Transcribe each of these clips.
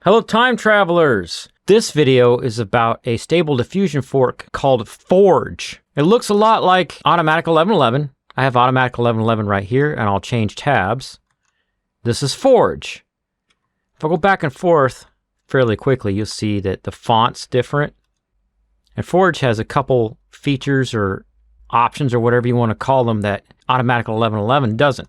Hello time travelers! This video is about a stable diffusion fork called Forge. It looks a lot like Automatic1111. I have Automatic1111 right here and I'll change tabs. This is Forge. If I go back and forth fairly quickly, you'll see that the font's different. And Forge has a couple features or options or whatever you want to call them that Automatic1111 doesn't.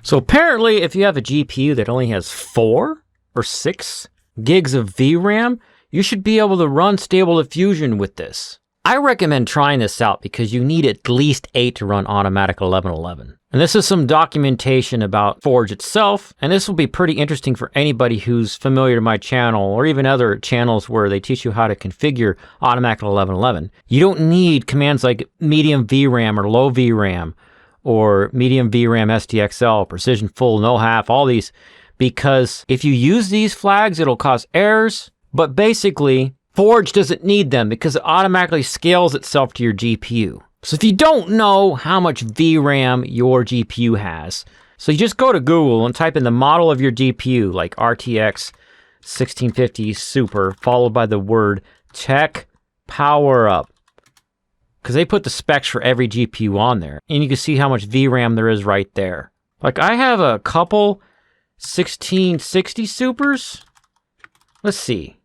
So apparently if you have a GPU that only has 4 or 6 gigs of VRAM, you should be able to run Stable Diffusion with this. I recommend trying this out because you need at least 8 to run Automatic1111. And this is some documentation about Forge itself, and this will be pretty interesting for anybody who's familiar to my channel or even other channels where they teach you how to configure Automatic1111. You don't need commands like medium VRAM or low VRAM or medium VRAM SDXL, precision full, no half, all these, because if you use these flags, it'll cause errors. But basically, Forge doesn't need them because it automatically scales itself to your GPU. So if you don't know how much VRAM your GPU has, so you just go to Google and type in the model of your GPU, like RTX 1650 Super, followed by the word tech power up. Because they put the specs for every GPU on there. And you can see how much VRAM there is right there. Like I have a couple 1660 Supers. Let's see.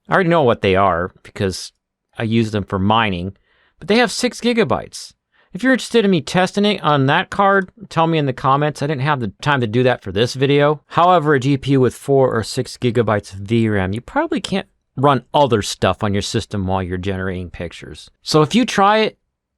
I already know what they are because I use them for mining, but they have 6 gigabytes. If you're interested in me testing it on that card, tell me in the comments. I didn't have the time to do that for this video. However, a GPU with 4 or 6 gigabytes of VRAM, you probably can't run other stuff on your system while you're generating pictures. So if you try it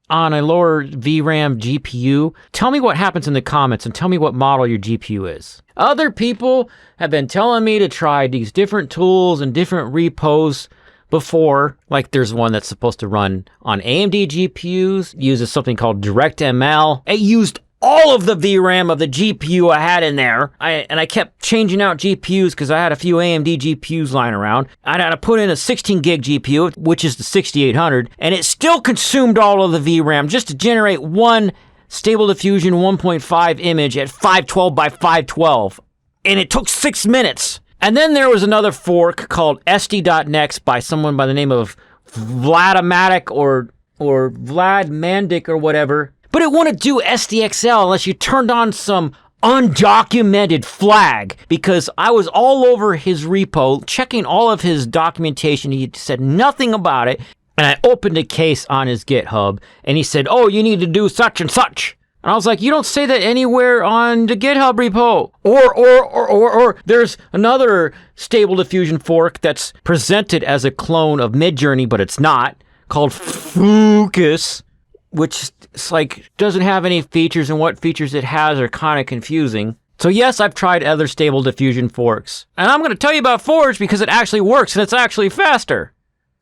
on a lower VRAM GPU, tell me what happens in the comments and tell me what model your GPU is. Other people have been telling me to try these different tools and different repos before, like there's one that's supposed to run on AMD GPUs, uses something called DirectML. It used all of the VRAM of the GPU I had in there. I kept changing out GPUs because I had a few AMD GPUs lying around. I had to put in a 16 gig GPU, which is the 6800, and it still consumed all of the VRAM just to generate one Stable Diffusion 1.5 image at 512 by 512. And it took 6 minutes. And then there was another fork called SD.next by someone by the name of Vladomatic or Vlad Mandik or whatever. But it wouldn't do SDXL unless you turned on some undocumented flag, because I was all over his repo, checking all of his documentation. He said nothing about it. And I opened a case on his GitHub and he said, oh, you need to do such and such. And I was like, you don't say that anywhere on the GitHub repo. Or there's another Stable Diffusion fork that's presented as a clone of Midjourney, but it's not, called Focus, which is like doesn't have any features, and what features it has are kind of confusing. So yes, I've tried other Stable Diffusion forks. And I'm going to tell you about Forge because it actually works and it's actually faster.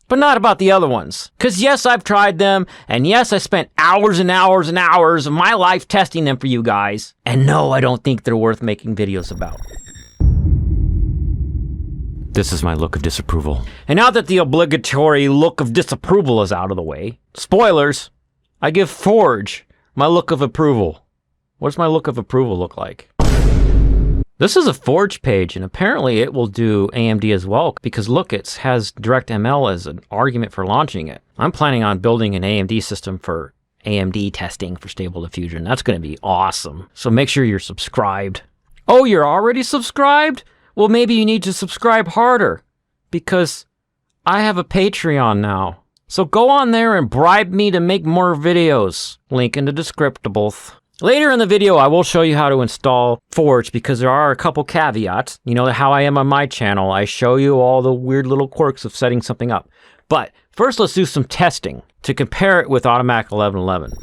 But not about the other ones. Because yes, I've tried them, and yes, I spent hours and hours and hours of my life testing them for you guys. And no, I don't think they're worth making videos about. This is my look of disapproval. And now that the obligatory look of disapproval is out of the way, spoilers, I give Forge my look of approval. What does my look of approval look like? This is a Forge page, and apparently it will do AMD as well, because look, it has DirectML as an argument for launching it. I'm planning on building an AMD system for AMD testing for Stable Diffusion. That's going to be awesome. So make sure you're subscribed. Oh, you're already subscribed? Well, maybe you need to subscribe harder, because I have a Patreon now. So go on there and bribe me to make more videos. Link in the descriptables. Later in the video, I will show you how to install Forge because there are a couple caveats. You know how I am on my channel. I show you all the weird little quirks of setting something up. But first, let's do some testing to compare it with Automatic1111.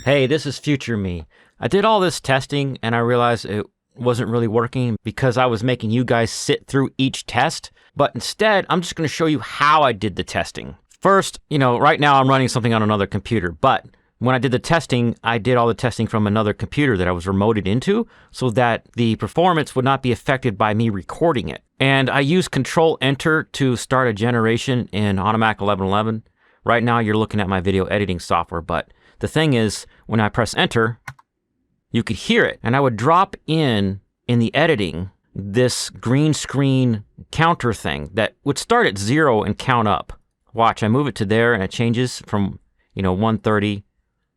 Hey, this is future me. I did all this testing and I realized it wasn't really working because I was making you guys sit through each test. But instead, I'm just going to show you how I did the testing. First, you know, right now I'm running something on another computer, but when I did the testing, I did all the testing from another computer that I was remoted into so that the performance would not be affected by me recording it. And I used Control-Enter to start a generation in Automatic1111. Right now, you're looking at my video editing software, but the thing is, when I press Enter, you could hear it. And I would drop in the editing this green screen counter thing that would start at 0 and count up. Watch, I move it to there and it changes from, 130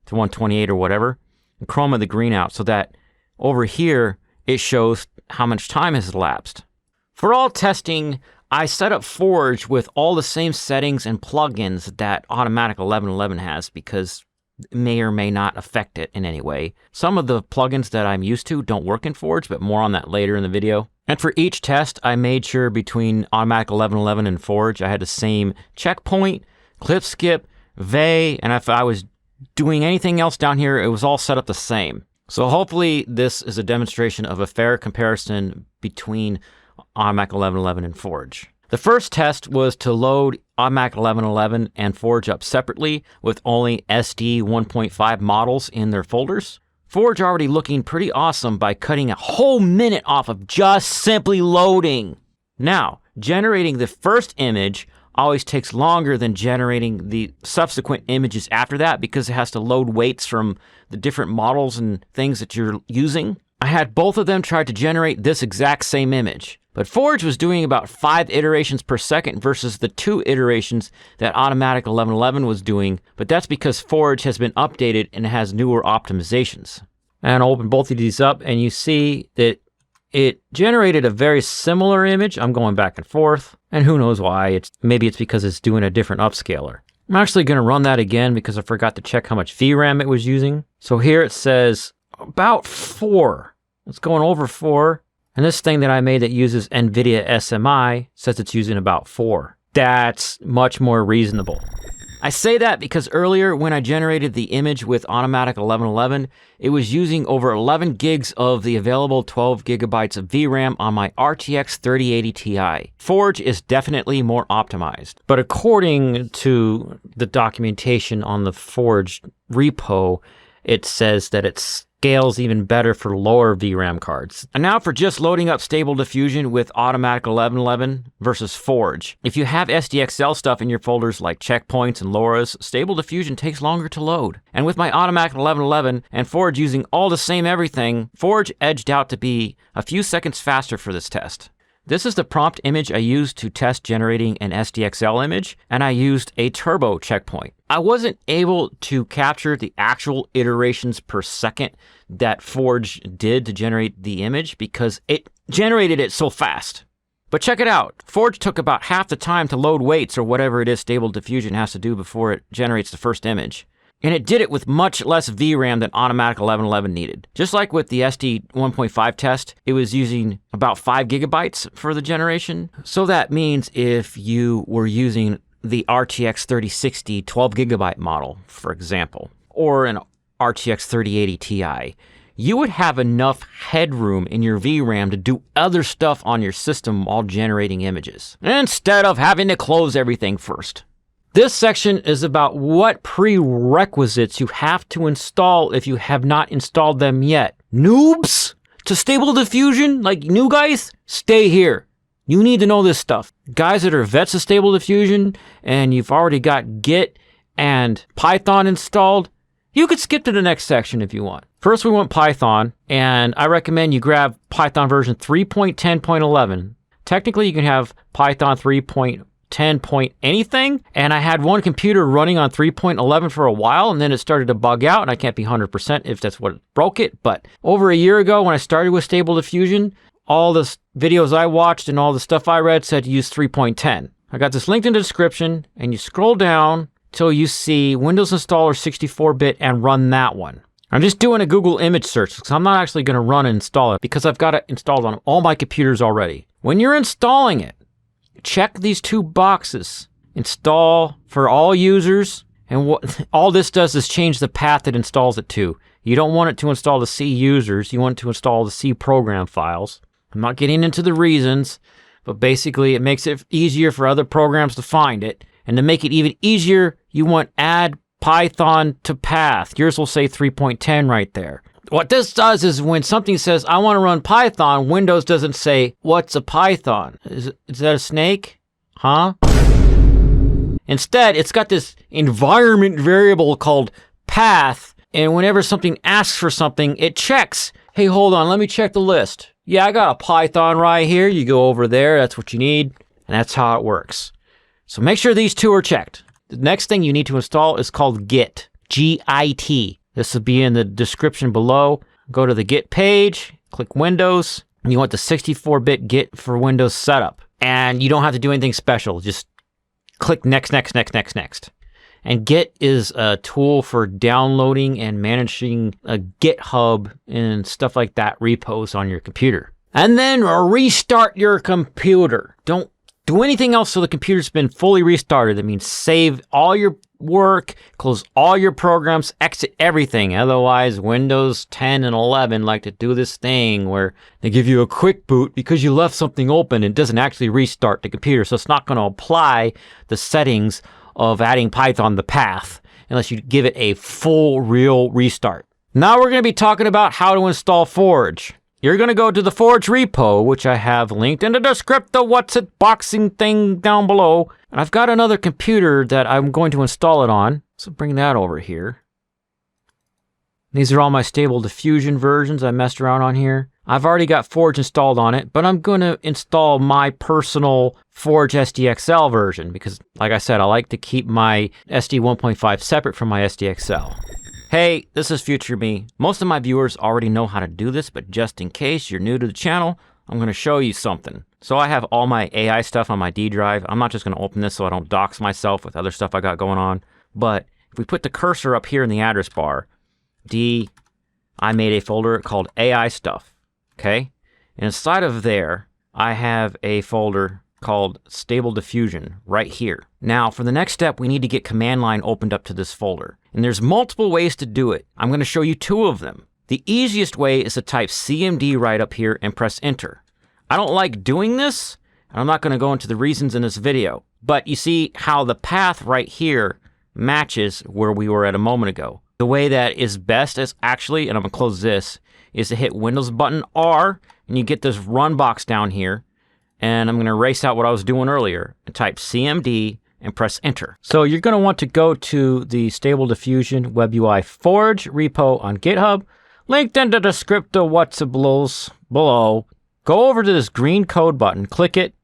to 128 or whatever. And chroma the green out so that over here it shows how much time has elapsed. For all testing, I set up Forge with all the same settings and plugins that Automatic1111 has because it may or may not affect it in any way. Some of the plugins that I'm used to don't work in Forge, but more on that later in the video. And for each test, I made sure between Automatic1111 and Forge, I had the same checkpoint, clip skip, VE, and if I was doing anything else down here, it was all set up the same. So hopefully this is a demonstration of a fair comparison between Automatic1111 and Forge. The first test was to load Automatic1111 and Forge up separately with only SD 1.5 models in their folders. Forge already looking pretty awesome by cutting a whole minute off of just simply loading. Now, generating the first image always takes longer than generating the subsequent images after that because it has to load weights from the different models and things that you're using. I had both of them try to generate this exact same image, but Forge was doing about 5 iterations per second versus the 2 iterations that Automatic1111 was doing, but that's because Forge has been updated and has newer optimizations. And I'll open both of these up and you see that it generated a very similar image. I'm going back and forth, and who knows why. Maybe it's because it's doing a different upscaler. I'm actually going to run that again because I forgot to check how much VRAM it was using. So here it says about 4. It's going over 4. And this thing that I made that uses NVIDIA SMI says it's using about 4. That's much more reasonable. I say that because earlier when I generated the image with Automatic1111, it was using over 11 gigs of the available 12 gigabytes of VRAM on my RTX 3080 Ti. Forge is definitely more optimized. But according to the documentation on the Forge repo, it says that it scales even better for lower VRAM cards. And now for just loading up Stable Diffusion with Automatic1111 versus Forge. If you have SDXL stuff in your folders like checkpoints and LoRa's, Stable Diffusion takes longer to load. And with my Automatic1111 and Forge using all the same everything, Forge edged out to be a few seconds faster for this test. This is the prompt image I used to test generating an SDXL image, and I used a turbo checkpoint. I wasn't able to capture the actual iterations per second that Forge did to generate the image because it generated it so fast. But check it out. Forge took about half the time to load weights or whatever it is Stable Diffusion has to do before it generates the first image. And it did it with much less VRAM than Automatic1111 needed. Just like with the SD 1.5 test, it was using about 5 gigabytes for the generation. So that means if you were using the RTX 3060 12 gigabyte model, for example, or an RTX 3080 Ti, you would have enough headroom in your VRAM to do other stuff on your system while generating images, instead of having to close everything first. This section is about what prerequisites you have to install if you have not installed them yet. Noobs to Stable Diffusion, like new guys, stay here. You need to know this stuff. Guys that are vets of Stable Diffusion and you've already got Git and Python installed, you could skip to the next section if you want. First, we want Python, and I recommend you grab Python version 3.10.11. Technically, you can have Python 3.10 point anything, and I had one computer running on 3.11 for a while, and then it started to bug out, and I can't be 100% if that's what broke it, but over a year ago when I started with Stable Diffusion, all the videos I watched and all the stuff I read said use 3.10. I got this linked in the description, and you scroll down till you see Windows Installer 64-bit and run that one. I'm just doing a Google image search because I'm not actually going to run and install it because I've got it installed on all my computers already. When you're installing it, check these two boxes. Install for all users, and what all this does is change the path it installs it to. You don't want it to install the C users, you want it to install the C program files. I'm not getting into the reasons, but basically it makes it easier for other programs to find it. And to make it even easier, you want add Python to path. Yours will say 3.10 right there. What this does is when something says, I want to run Python, Windows doesn't say, what's a Python? Is that a snake? Huh? Instead, it's got this environment variable called path, and whenever something asks for something, it checks. Hey, hold on, let me check the list. Yeah, I got a Python right here. You go over there, that's what you need, and that's how it works. So make sure these two are checked. The next thing you need to install is called Git, G-I-T. This will be in the description below. Go to the Git page, click Windows, and you want the 64-bit Git for Windows setup. And you don't have to do anything special, just click next, next, next, next, next. And Git is a tool for downloading and managing a GitHub and stuff like that, repos on your computer. And then restart your computer. Don't do anything else till the computer's been fully restarted. That means save all your work, close all your programs, exit everything. Otherwise, Windows 10 and 11 like to do this thing where they give you a quick boot because you left something open and it doesn't actually restart the computer. So it's not going to apply the settings of adding Python the path unless you give it a full real restart. Now we're going to be talking about how to install Forge. You're going to go to the Forge repo, which I have linked in the descriptor what's it boxing thing down below. And I've got another computer that I'm going to install it on. So bring that over here. These are all my stable diffusion versions I messed around on here. I've already got Forge installed on it, but I'm going to install my personal Forge SDXL version because, like I said, I like to keep my SD 1.5 separate from my SDXL. Hey, this is future me. Most of my viewers already know how to do this, but just in case you're new to the channel, I'm going to show you something. So I have all my AI stuff on my D drive. I'm not just going to open this so I don't dox myself with other stuff I got going on. But if we put the cursor up here in the address bar, I made a folder called AI stuff. Okay? And inside of there, I have a folder called Stable Diffusion right here. Now, for the next step, we need to get command line opened up to this folder. And there's multiple ways to do it. I'm going to show you two of them. The easiest way is to type CMD right up here and press enter. I don't like doing this, and I'm not going to go into the reasons in this video. But you see how the path right here matches where we were at a moment ago. The way that is best is actually, and I'm going to close this, is to hit Windows button R, and you get this run box down here. And I'm going to erase out what I was doing earlier and type CMD and press enter. So you're going to want to go to the stable-diffusion-webui Forge repo on GitHub, linked in the descriptor what's below. Go over to this green code button, click it,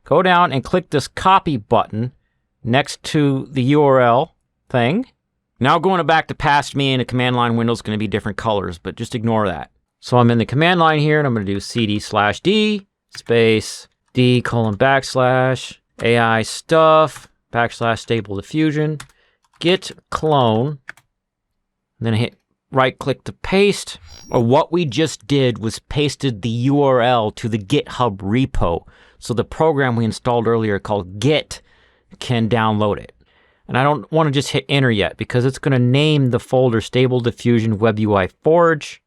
go down and click this copy button next to the URL thing. Now going back to past me in a command line window is going to be different colors, but just ignore that. So I'm in the command line here and I'm going to do CD/D space D:\/ AI stuff / stable diffusion git clone, and then hit right click to paste. Or what we just did was pasted the URL to the GitHub repo. So the program we installed earlier called Git can download it. And I don't want to just hit enter yet because it's going to name the folder stable-diffusion-webui Forge.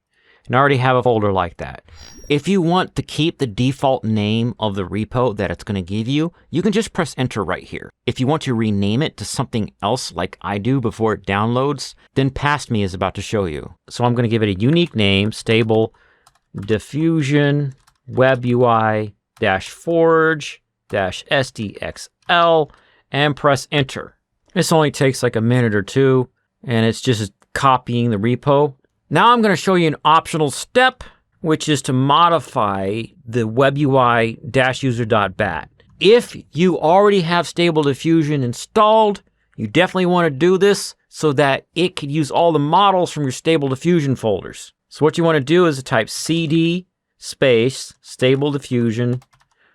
And I already have a folder like that. If you want to keep the default name of the repo that it's going to give you, you can just press enter right here. If you want to rename it to something else like I do before it downloads, then past me is about to show you. So I'm going to give it a unique name, stable-diffusion-webui-forge-SDXL, and press enter. This only takes like a minute or two, and it's just copying the repo. Now I'm going to show you an optional step, which is to modify the webui-user.bat. If you already have Stable Diffusion installed, you definitely want to do this so that it could use all the models from your Stable Diffusion folders. So what you want to do is type cd space Stable Diffusion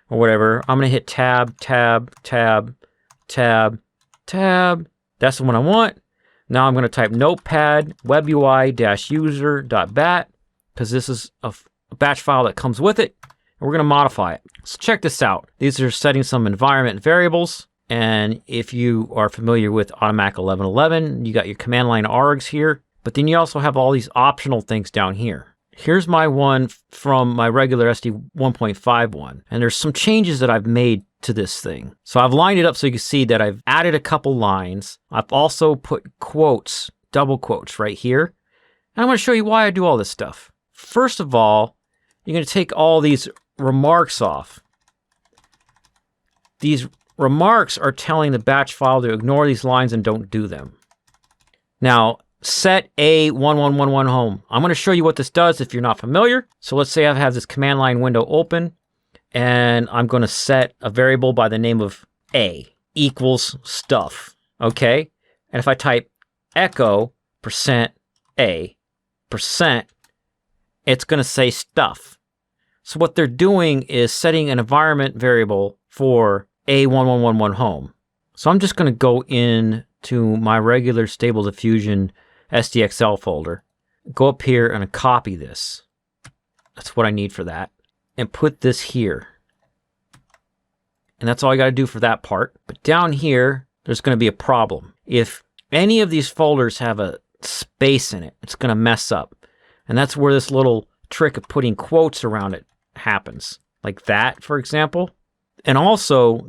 or whatever. I'm going to hit tab, tab, tab, tab, tab. That's the one I want. Now I'm going to type notepad webui-user.bat because this is a batch file that comes with it, and we're going to modify it. So check this out. These are setting some environment variables, and if you are familiar with Automatic1111, you got your command line args here, but then you also have all these optional things down here. Here's my one from my regular SD 1.5 one, and there's some changes that I've made to this thing. So I've lined it up so you can see that I've added a couple lines. I've also put quotes, double quotes right here. And I'm going to show you why I do all this stuff. First of all, you're going to take all these remarks off. These remarks are telling the batch file to ignore these lines and don't do them. Now, set A1111 home. I'm going to show you what this does if you're not familiar. So let's say I have this command line window open, and I'm going to set a variable by the name of A equals stuff. Okay. And if I type echo %A %, it's going to say stuff. So what they're doing is setting an environment variable for A1111 home. So I'm just going to go in to my regular Stable Diffusion SDXL folder, go up here and copy this. That's what I need for that. And put this here. And that's all I got to do for that part. But down here, there's going to be a problem. If any of these folders have a space in it, it's going to mess up. And that's where this little trick of putting quotes around it happens. Like that, for example. And also,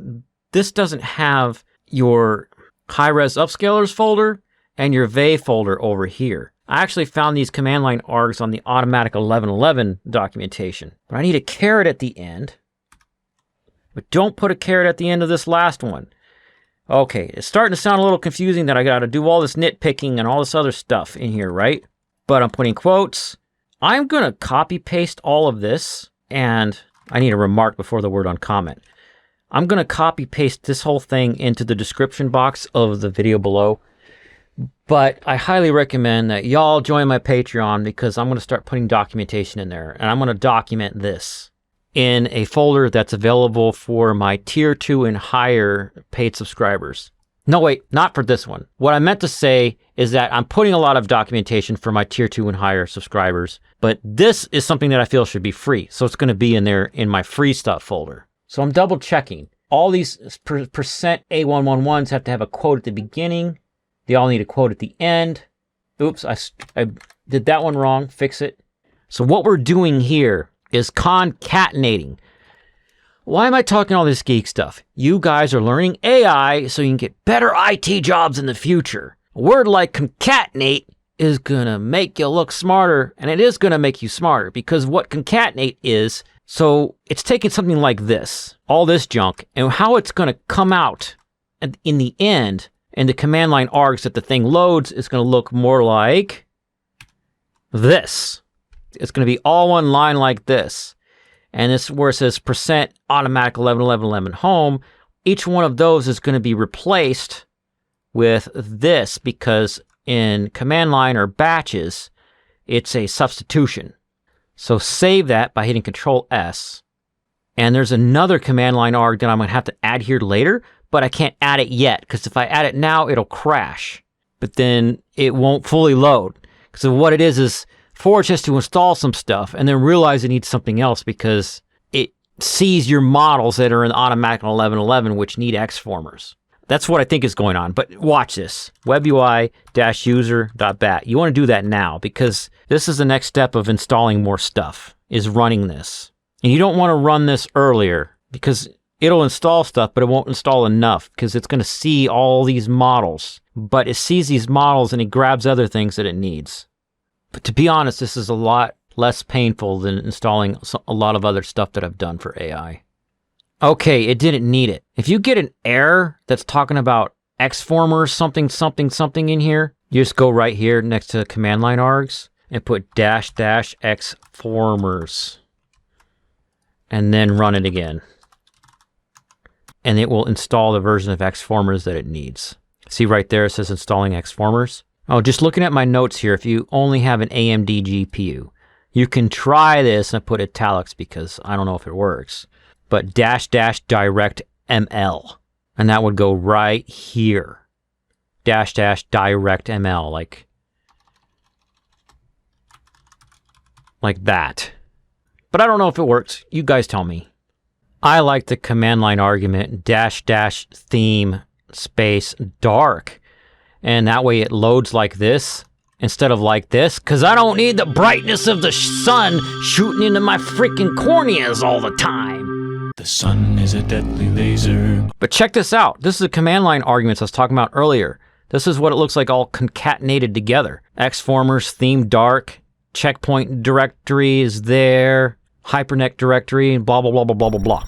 this doesn't have your high-res upscalers folder and your VE folder over here. I actually found these command line args on the Automatic1111 documentation. But I need a caret at the end. But don't put a caret at the end of this last one. Okay, it's starting to sound a little confusing that I got to do all this nitpicking and all this other stuff in here, right? But I'm putting quotes. I'm going to copy paste all of this, and I need a remark before the word on comment. I'm going to copy paste this whole thing into the description box of the video below. But I highly recommend that y'all join my Patreon, because I'm going to start putting documentation in there, and I'm going to document this in a folder that's available for my tier 2 and higher paid subscribers. No, wait, not for this one. What I meant to say is that I'm putting a lot of documentation for my tier 2 and higher subscribers, but this is something that I feel should be free. So it's going to be in there in my free stuff folder. So I'm double checking. All these %A111s have to have a quote at the beginning. They all need a quote at the end. Oops, I did that one wrong. Fix it. So what we're doing here is concatenating. Why am I talking all this geek stuff? You guys are learning AI so you can get better IT jobs in the future. A word like concatenate is gonna make you look smarter, and it is gonna make you smarter, because what concatenate is, so it's taking something like this, all this junk, and how it's gonna come out in the end, and the command line args that the thing loads is gonna look more like this. It's going to be all one line like this. And this where it says %Automatic1111 home, each one of those is going to be replaced with this, because in command line or batches, it's a substitution. So save that by hitting Control S. And there's another command line arg that I'm going to have to add here later, but I can't add it yet, because if I add it now, it'll crash. But then it won't fully load. Because what it is Forge has to install some stuff and then realize it needs something else, because it sees your models that are in Automatic1111 which need xformers. That's what I think is going on. But watch this. webui-user.bat. You want to do that now, because this is the next step of installing more stuff, is running this. And you don't want to run this earlier, because it'll install stuff, but it won't install enough, because it's going to see all these models. But it sees these models and it grabs other things that it needs. But to be honest, this is a lot less painful than installing a lot of other stuff that I've done for AI. Okay, it didn't need it. If you get an error that's talking about xformers something in here, you just go right here next to command line args and put --xformers. And then run it again. And it will install the version of xformers that it needs. See right there, it says installing xformers. Oh, just looking at my notes here, if you only have an AMD GPU, you can try this, and I put italics because I don't know if it works, but --direct ML, and that would go right here. --direct ML, like that. But I don't know if it works. You guys tell me. I like the command line argument --theme space dark. And that way it loads like this instead of like this, because I don't need the brightness of the sun shooting into my freaking corneas all the time. The sun is a deadly laser. But check this out. This is the command line arguments I was talking about earlier. This is what it looks like all concatenated together. Xformers, theme dark, checkpoint directory is there, hypernet directory, and blah, blah, blah, blah, blah, blah, blah.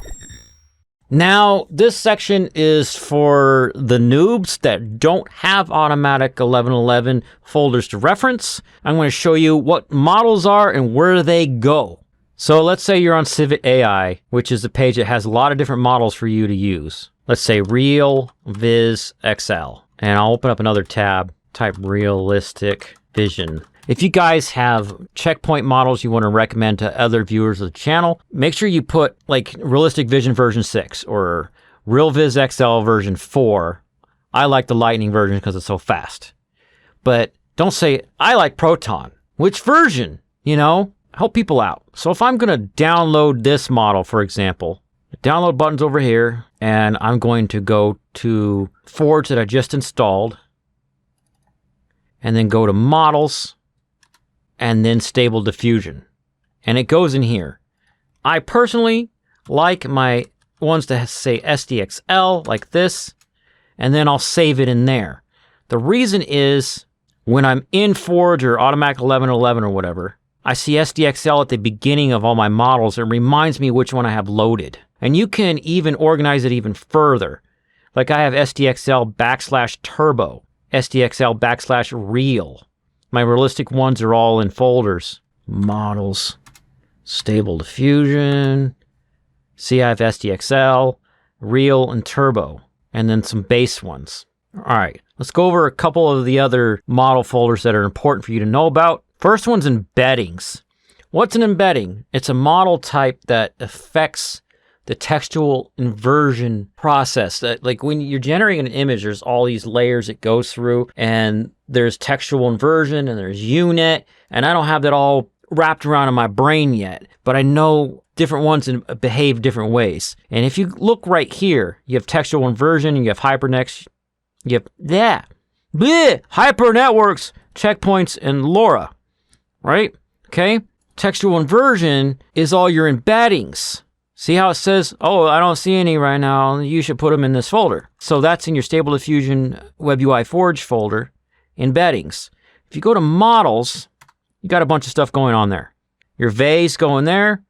Now, this section is for the noobs that don't have Automatic1111 folders to reference. I'm going to show you what models are and where they go. So let's say you're on Civet AI, which is a page that has a lot of different models for you to use. Let's say Real Viz XL. And I'll open up another tab, type Realistic Vision. If you guys have checkpoint models you want to recommend to other viewers of the channel, make sure you put like Realistic Vision version 6 or Real Viz XL version 4. I like the Lightning version because it's so fast. But don't say, I like Proton. Which version? You know, help people out. So if I'm going to download this model, for example, the download button's over here, and I'm going to go to Forge that I just installed, and then go to Models, and then Stable Diffusion. And it goes in here. I personally like my ones to say SDXL, like this, and then I'll save it in there. The reason is, when I'm in Forge or Automatic1111 or whatever, I see SDXL at the beginning of all my models. It reminds me which one I have loaded. And you can even organize it even further. Like I have SDXL/turbo, SDXL/real. My realistic ones are all in folders. Models, Stable Diffusion. See, I have SDXL, Real, and Turbo, and then some base ones. All right, let's go over a couple of the other model folders that are important for you to know about. First one's embeddings. What's an embedding? It's a model type that affects the textual inversion process. That, like when you're generating an image, there's all these layers it goes through, and there's textual inversion, and there's unit, and I don't have that all wrapped around in my brain yet, but I know different ones behave different ways. And if you look right here, you have textual inversion, you have hypernetworks, you have hypernetworks, checkpoints, and LoRa, right? Okay? Textual inversion is all your embeddings. See how it says, oh, I don't see any right now, you should put them in this folder. So that's in your stable-diffusion-webui Forge folder, embeddings. If you go to models, you got a bunch of stuff going on there. Your VEs go in there.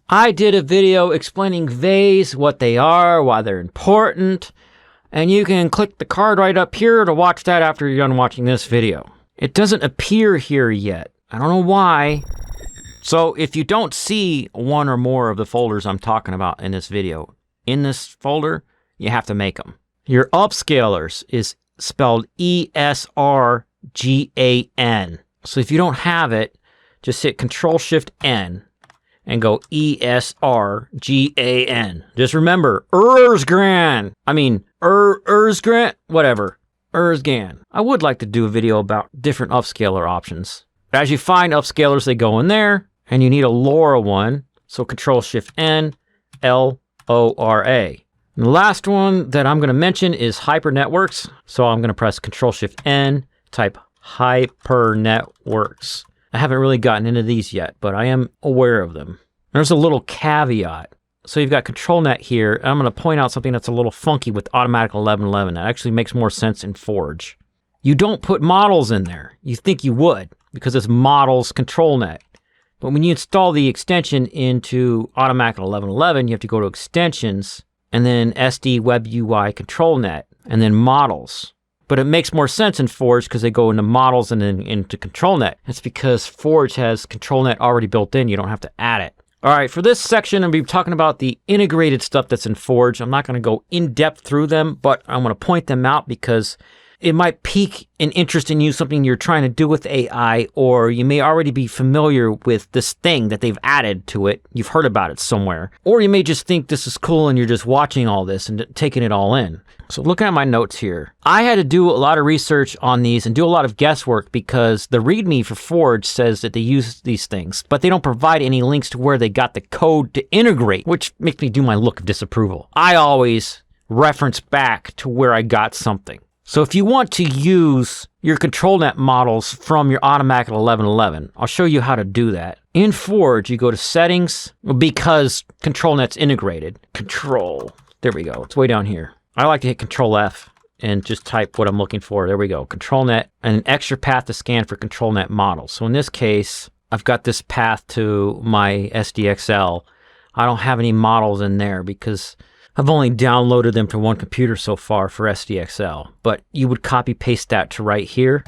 I did a video explaining VEs, what they are, why they're important, and you can click the card right up here to watch that after you're done watching this video. It doesn't appear here yet. I don't know why. So if you don't see one or more of the folders I'm talking about in this video, in this folder, you have to make them. Your upscalers is spelled ESRGAN. So if you don't have it, just hit Control-Shift-N and go ESRGAN. Just remember, Erzgran. I mean, Erzgran, whatever. Erzgan. I would like to do a video about different upscaler options. But as you find upscalers, they go in there. And you need a LoRa one, so Control-Shift-N, LORA. And the last one that I'm going to mention is hypernetworks. So I'm going to press Control-Shift-N, type hypernetworks. I haven't really gotten into these yet, but I am aware of them. There's a little caveat. So you've got ControlNet here, and I'm going to point out something that's a little funky with Automatic1111. That actually makes more sense in Forge. You don't put models in there. You think you would, because it's models ControlNet. But when you install the extension into Automatic1111, you have to go to Extensions, and then SD WebUI ControlNet, and then Models. But it makes more sense in Forge because they go into Models and then into ControlNet. That's because Forge has ControlNet already built in. You don't have to add it. All right, for this section, I'm going to be talking about the integrated stuff that's in Forge. I'm not going to go in depth through them, but I'm going to point them out because it might pique an interest in you, something you're trying to do with AI, or you may already be familiar with this thing that they've added to it. You've heard about it somewhere. Or you may just think this is cool and you're just watching all this and taking it all in. So looking at my notes here, I had to do a lot of research on these and do a lot of guesswork because the README for Forge says that they use these things, but they don't provide any links to where they got the code to integrate, which makes me do my look of disapproval. I always reference back to where I got something. So if you want to use your ControlNet models from your Automatic1111, I'll show you how to do that. In Forge, you go to Settings, because ControlNet's integrated. Control, there we go, it's way down here. I like to hit Control F and just type what I'm looking for. There we go, ControlNet, and an extra path to scan for ControlNet models. So in this case, I've got this path to my SDXL. I don't have any models in there because I've only downloaded them to one computer so far for SDXL, but you would copy paste that to right here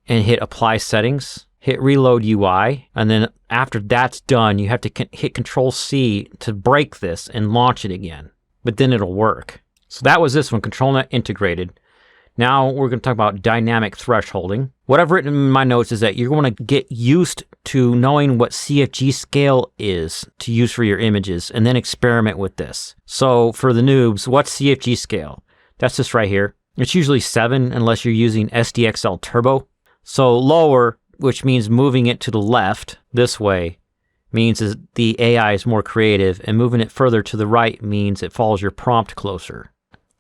and hit apply settings, hit reload UI, and then after that's done, you have to hit Control C to break this and launch it again, but then it'll work. So that was this one, ControlNet integrated. Now we're going to talk about dynamic thresholding. What I've written in my notes is that you're going to get used to knowing what CFG scale is to use for your images and then experiment with this. So for the noobs, what's CFG scale? That's this right here. It's usually 7 unless you're using SDXL Turbo. So lower, which means moving it to the left this way, means is the AI is more creative, and moving it further to the right means it follows your prompt closer.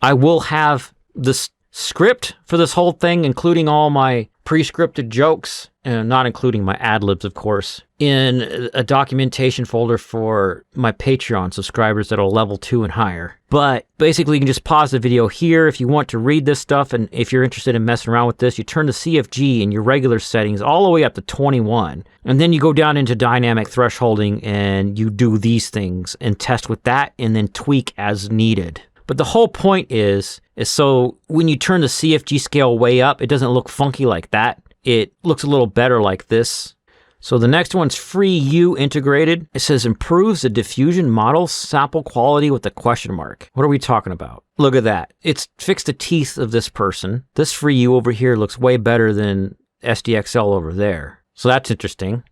I will have this script for this whole thing, including all my pre-scripted jokes, and not including my ad-libs, of course, in a documentation folder for my Patreon subscribers that are level 2 and higher. But basically, you can just pause the video here if you want to read this stuff, and if you're interested in messing around with this, you turn the CFG in your regular settings all the way up to 21, and then you go down into dynamic thresholding, and you do these things, and test with that, and then tweak as needed. But the whole point is so when you turn the CFG scale way up, it doesn't look funky like that. It looks a little better like this. So the next one's FreeU integrated. It says improves the diffusion model sample quality with a question mark. What are we talking about? Look at that. It's fixed the teeth of this person. This FreeU over here looks way better than SDXL over there. So that's interesting.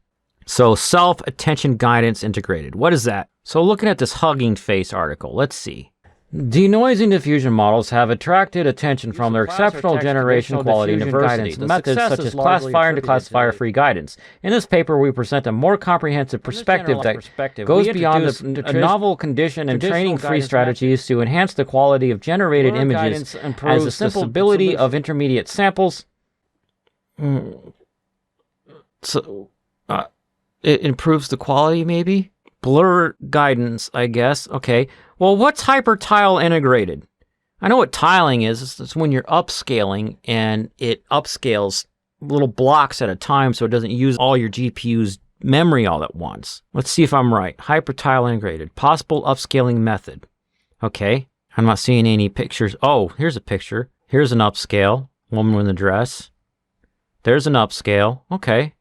So self-attention guidance integrated. What is that? So looking at this Hugging Face article, let's see. Denoising diffusion models have attracted attention from their exceptional generation quality and diversity. Methods such as classifier and declassifier-free guidance. In this paper, we present a more comprehensive perspective that goes beyond the novel condition and training-free strategies to enhance the quality of generated images as the stability of intermediate samples. So, it improves the quality, maybe? Blur guidance, I guess. Okay. Well, what's hyper-tile integrated? I know what tiling is. It's when you're upscaling and it upscales little blocks at a time so it doesn't use all your GPU's memory all at once. Let's see if I'm right. Hyper-tile integrated. Possible upscaling method. Okay. I'm not seeing any pictures. Oh, here's a picture. Here's an upscale. Woman in a dress. There's an upscale. Okay.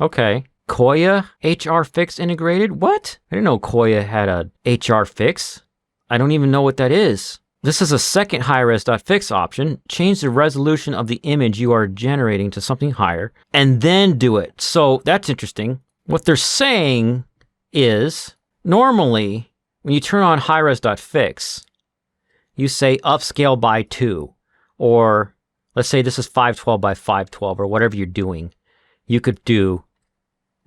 Okay. Koya HR fix integrated? What? I didn't know Koya had a HR fix. I don't even know what that is. This is a second high-res.fix option. Change the resolution of the image you are generating to something higher and then do it. So that's interesting. What they're saying is normally when you turn on high-res.fix, you say upscale by 2, or let's say this is 512 by 512 or whatever you're doing. You could do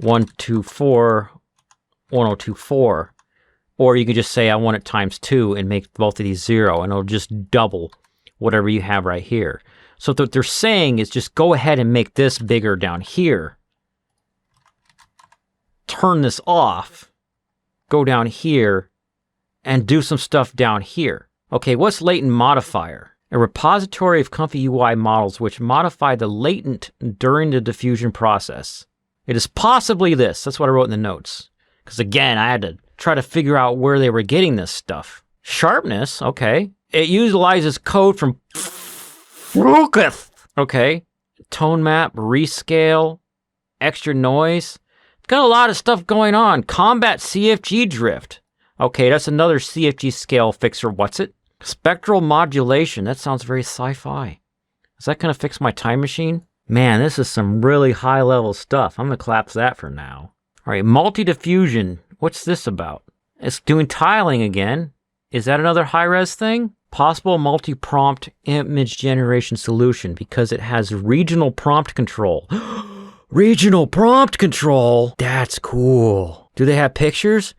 124, 1024, or you can just say I want it times 2 and make both of these 0, and it'll just double whatever you have right here. So what they're saying is just go ahead and make this bigger down here. Turn this off, go down here, and do some stuff down here. Okay, what's latent modifier? A repository of comfy UI models which modify the latent during the diffusion process. It is possibly this. That's what I wrote in the notes. Because again, I had to try to figure out where they were getting this stuff. Sharpness, okay. It utilizes code from Frucith. Okay. Tone map, rescale, extra noise. Got a lot of stuff going on. Combat CFG drift. Okay, that's another CFG scale fixer. What's it? Spectral modulation. That sounds very sci-fi. Is that going to fix my time machine? Man, this is some really high-level stuff. I'm going to collapse that for now. All right, multi-diffusion. What's this about? It's doing tiling again. Is that another high-res thing? Possible multi-prompt image generation solution because it has regional prompt control. Regional prompt control? That's cool. Do they have pictures?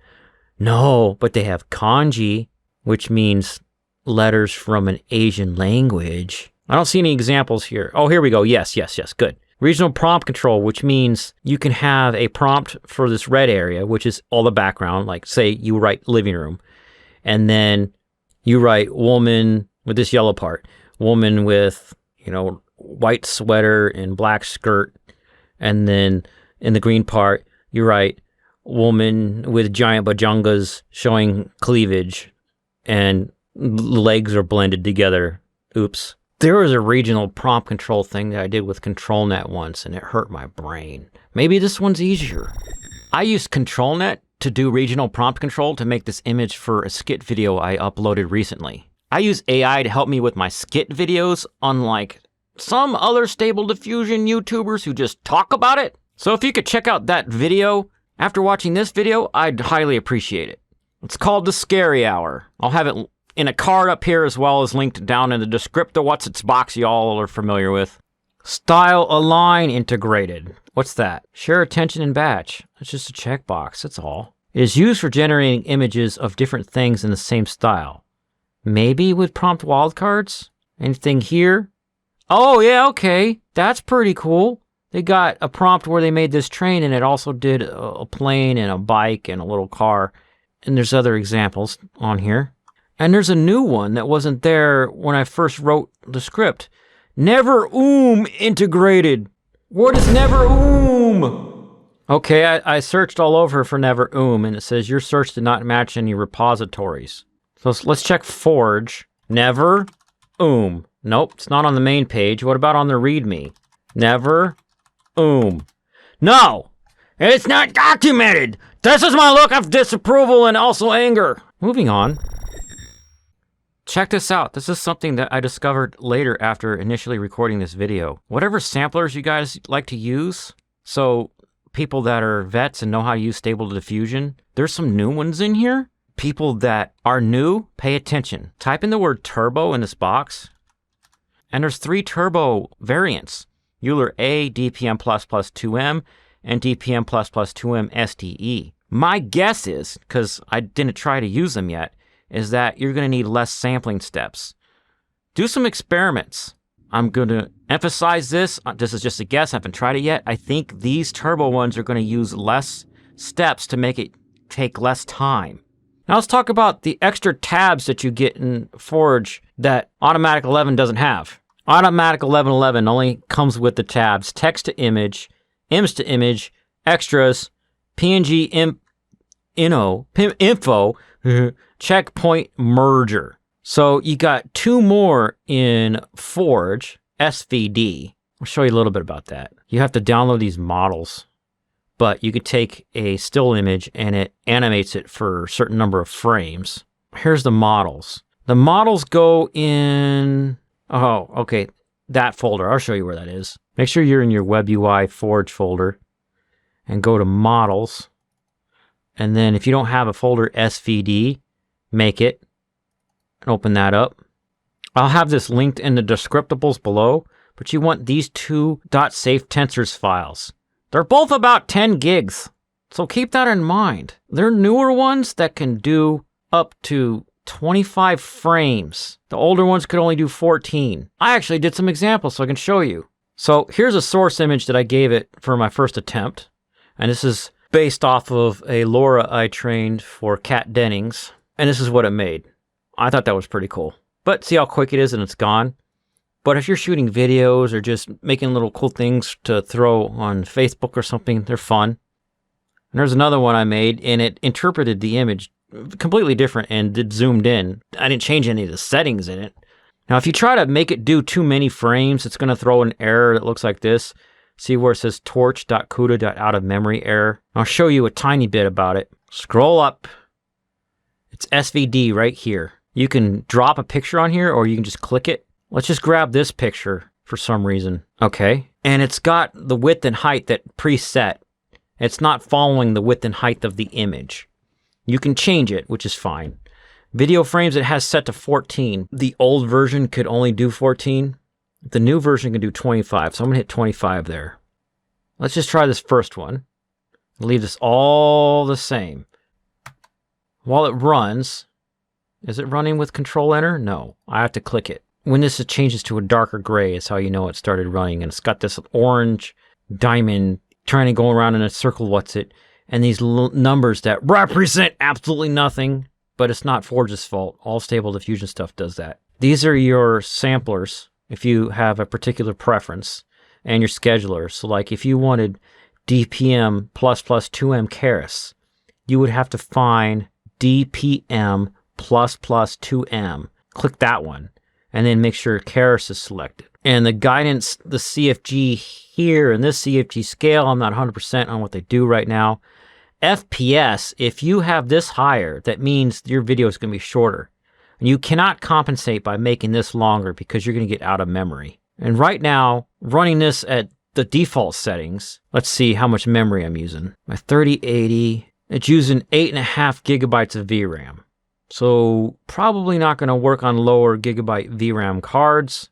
No, but they have kanji, which means letters from an Asian language. I don't see any examples here. Oh, here we go. Yes, good. Regional prompt control, which means you can have a prompt for this red area, which is all the background. Like say you write living room, and then you write woman with this yellow part, woman with, white sweater and black skirt. And then in the green part, you write woman with giant bajangas showing cleavage. and legs are blended together. Oops. There was a regional prompt control thing that I did with ControlNet once, and it hurt my brain. Maybe this one's easier. I used ControlNet to do regional prompt control to make this image for a skit video I uploaded recently. I use AI to help me with my skit videos, unlike some other Stable Diffusion YouTubers who just talk about it. So if you could check out that video after watching this video, I'd highly appreciate it. It's called The Scary Hour. I'll have it in a card up here as well as linked down in the descriptor what's its box y'all are familiar with. Style align integrated. What's that? Share attention in batch. It's just a checkbox, that's all. It is used for generating images of different things in the same style. Maybe with prompt wildcards? Anything here? Oh yeah, okay. That's pretty cool. They got a prompt where they made this train and it also did a plane and a bike and a little car. And there's other examples on here. And there's a new one that wasn't there when I first wrote the script. Never integrated. What is never Okay, I searched all over for never and it says your search did not match any repositories. So let's check Forge. Never Nope, it's not on the main page. What about on the README? Never No! It's not documented! This is my look of disapproval and also anger. Moving on. Check this out. This is something that I discovered later after initially recording this video. Whatever samplers you guys like to use, so people that are vets and know how to use Stable Diffusion, there's some new ones in here. People that are new, pay attention. Type in the word turbo in this box, and there's 3 turbo variants. Euler A, DPM++ 2M, and DPM++ 2M STE. My guess is, because I didn't try to use them yet, is that you're going to need less sampling steps. Do some experiments. I'm going to emphasize this. This is just a guess. I haven't tried it yet. I think these turbo ones are going to use less steps to make it take less time. Now let's talk about the extra tabs that you get in Forge that Automatic11 doesn't have. Automatic1111 only comes with the tabs text to image, ims to image, extras, PNG info, checkpoint merger. So you got 2 more in Forge, SVD. I'll show you a little bit about that. You have to download these models, but you could take a still image and it animates it for a certain number of frames. Here's the models. The models go in, that folder. I'll show you where that is. Make sure you're in your WebUI Forge folder and go to models. And then if you don't have a folder SVD, make it and open that up. I'll have this linked in the descriptables below, but you want these 2 .safe tensors files. They're both about 10 gigs, so keep that in mind. They're newer ones that can do up to 25 frames. The older ones could only do 14. I actually did some examples so I can show you. So here's a source image that I gave it for my first attempt, and this is based off of a LoRa I trained for Kat Dennings, and this is what it made. I thought that was pretty cool. But see how quick it is and it's gone? But if you're shooting videos or just making little cool things to throw on Facebook or something, they're fun. And there's another one I made, and it interpreted the image completely different and it zoomed in. I didn't change any of the settings in it. Now, if you try to make it do too many frames, it's going to throw an error that looks like this. See where it says torch.cuda.outofmemory error? I'll show you a tiny bit about it. Scroll up. It's SVD right here. You can drop a picture on here or you can just click it. Let's just grab this picture for some reason. Okay. And it's got the width and height that preset. It's not following the width and height of the image. You can change it, which is fine. Video frames it has set to 14. The old version could only do 14. The new version can do 25, so I'm going to hit 25 there. Let's just try this first one. Leave this all the same. While it runs, is it running with Control-Enter? No, I have to click it. When this changes to a darker gray is how you know it started running, and it's got this orange diamond trying to go around in a circle, what's it? And these numbers that represent absolutely nothing, but it's not Forge's fault. All Stable Diffusion stuff does that. These are your samplers if you have a particular preference, and your scheduler. So like if you wanted DPM++2M Keras, you would have to find DPM++ ++2m. Click that one, and then make sure Keras is selected. And the guidance, the CFG here and this CFG scale, I'm not 100% on what they do right now. FPS, if you have this higher, that means your video is going to be shorter. And you cannot compensate by making this longer because you're going to get out of memory. And right now, running this at the default settings, let's see how much memory I'm using. My 3080, it's using 8.5 gigabytes of VRAM. So probably not going to work on lower gigabyte VRAM cards.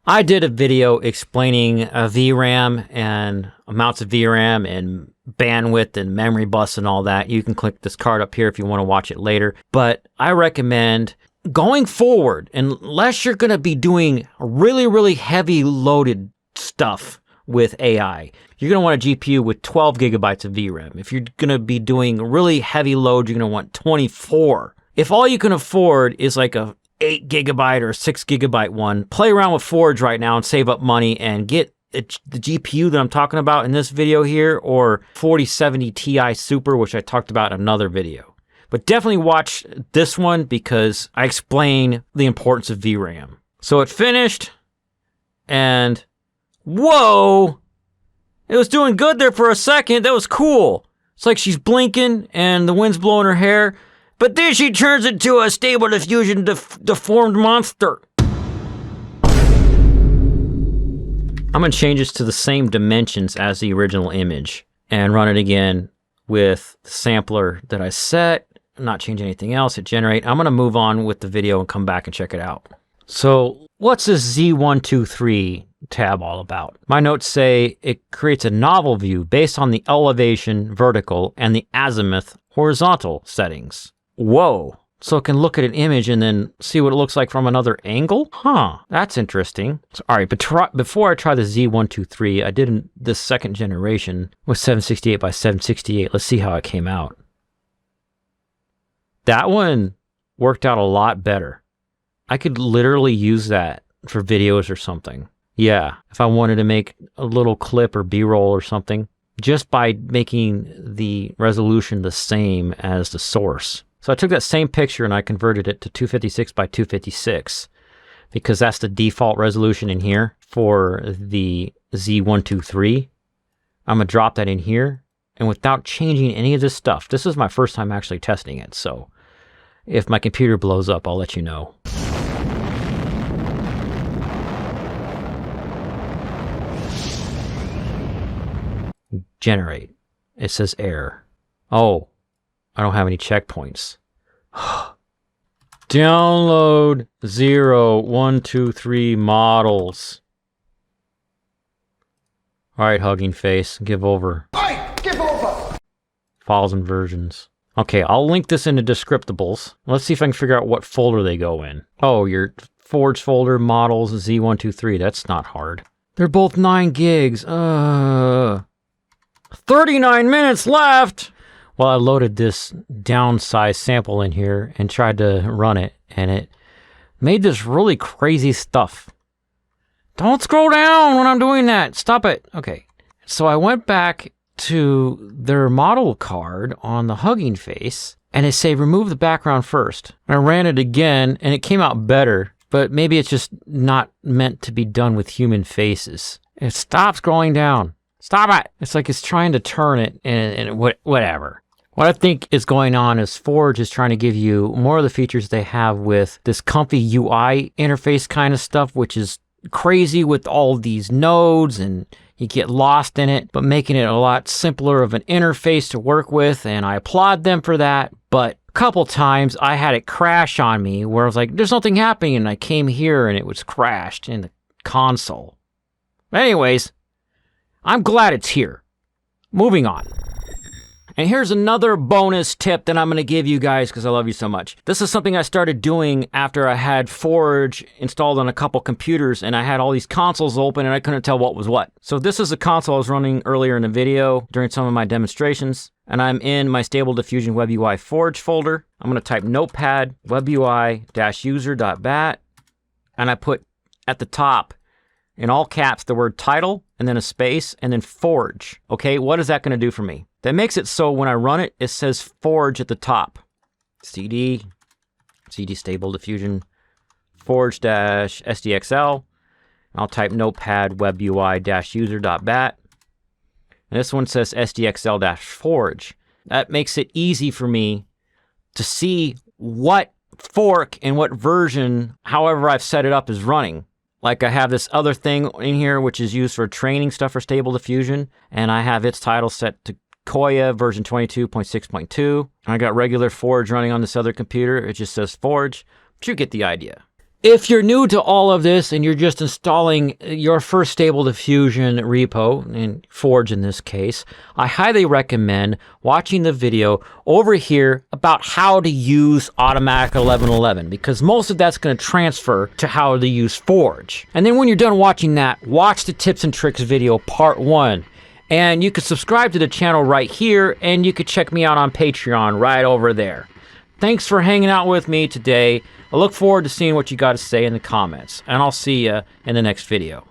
I did a video explaining VRAM and amounts of VRAM and bandwidth and memory bus and all that. You can click this card up here if you want to watch it later. But I recommend going forward, unless you're going to be doing really, really heavy loaded stuff with AI, you're going to want a GPU with 12 gigabytes of VRAM. If you're going to be doing really heavy load, you're going to want 24. If all you can afford is like a 8 gigabyte or 6 gigabyte one, play around with Forge right now and save up money and get the GPU that I'm talking about in this video here, or 4070 Ti Super, which I talked about in another video. But definitely watch this one because I explain the importance of VRAM. So it finished, and whoa, it was doing good there for a second. That was cool. It's like she's blinking and the wind's blowing her hair, but then she turns into a stable diffusion deformed monster. I'm going to change this to the same dimensions as the original image and run it again with the sampler that I set. Not change anything else, hit generate. I'm going to move on with the video and come back and check it out. So what's this Z123 tab all about? My notes say it creates a novel view based on the elevation vertical and the azimuth horizontal settings. Whoa. So it can look at an image and then see what it looks like from another angle? Huh, that's interesting. So, all right, but before I try the Z123, I did this second generation with 768 by 768. Let's see how it came out. That one worked out a lot better. I could literally use that for videos or something. Yeah, if I wanted to make a little clip or B-roll or something, just by making the resolution the same as the source. So I took that same picture and I converted it to 256 by 256 because that's the default resolution in here for the Z123. I'm gonna drop that in here, and without changing any of this stuff, this is my first time actually testing it, so if my computer blows up, I'll let you know. Generate. It says error. Oh, I don't have any checkpoints. Download 0, 1, 2, 3 models. All right, Hugging Face, give over. Give over! Files and versions. Okay, I'll link this into descriptables. Let's see if I can figure out what folder they go in. Oh, your Forge folder, models, Z123. That's not hard. They're both 9 gigs. 39 minutes left! Well, I loaded this downsized sample in here and tried to run it, and it made this really crazy stuff. Don't scroll down when I'm doing that. Stop it. Okay. So I went back to their model card on the Hugging Face, and it said remove the background first. I ran it again, and it came out better, but maybe it's just not meant to be done with human faces. It stops scrolling down. Stop it! It's like it's trying to turn it and whatever. What I think is going on is Forge is trying to give you more of the features they have with this comfy UI interface kind of stuff, which is crazy with all these nodes and you get lost in it, but making it a lot simpler of an interface to work with, and I applaud them for that. But a couple times I had it crash on me where I was like, there's nothing happening, and I came here and it was crashed in the console. Anyways, I'm glad it's here. Moving on. And here's another bonus tip that I'm going to give you guys because I love you so much. This is something I started doing after I had Forge installed on a couple computers and I had all these consoles open and I couldn't tell what was what. So this is a console I was running earlier in the video during some of my demonstrations, and I'm in my stable-diffusion-webui Forge folder. I'm going to type notepad webui-user.bat, and I put at the top in all caps the word title and then a space and then Forge. Okay, what is that going to do for me? That makes it so when I run it, it says Forge at the top. CD, cd stable-diffusion forge-sdxl. I'll type notepad webui-user.bat. And this one says sdxl-forge. That makes it easy for me to see what fork and what version, however I've set it up, is running. Like I have this other thing in here which is used for training stuff for Stable Diffusion, and I have its title set to Koya version 22.6.2. I got regular Forge running on this other computer. It just says Forge, but you get the idea. If you're new to all of this and you're just installing your first Stable Diffusion repo, in Forge in this case, I highly recommend watching the video over here about how to use Automatic1111, because most of that's going to transfer to how to use Forge. And then when you're done watching that, watch the tips and tricks video part 1. And you can subscribe to the channel right here, and you can check me out on Patreon right over there. Thanks for hanging out with me today. I look forward to seeing what you got to say in the comments, and I'll see you in the next video.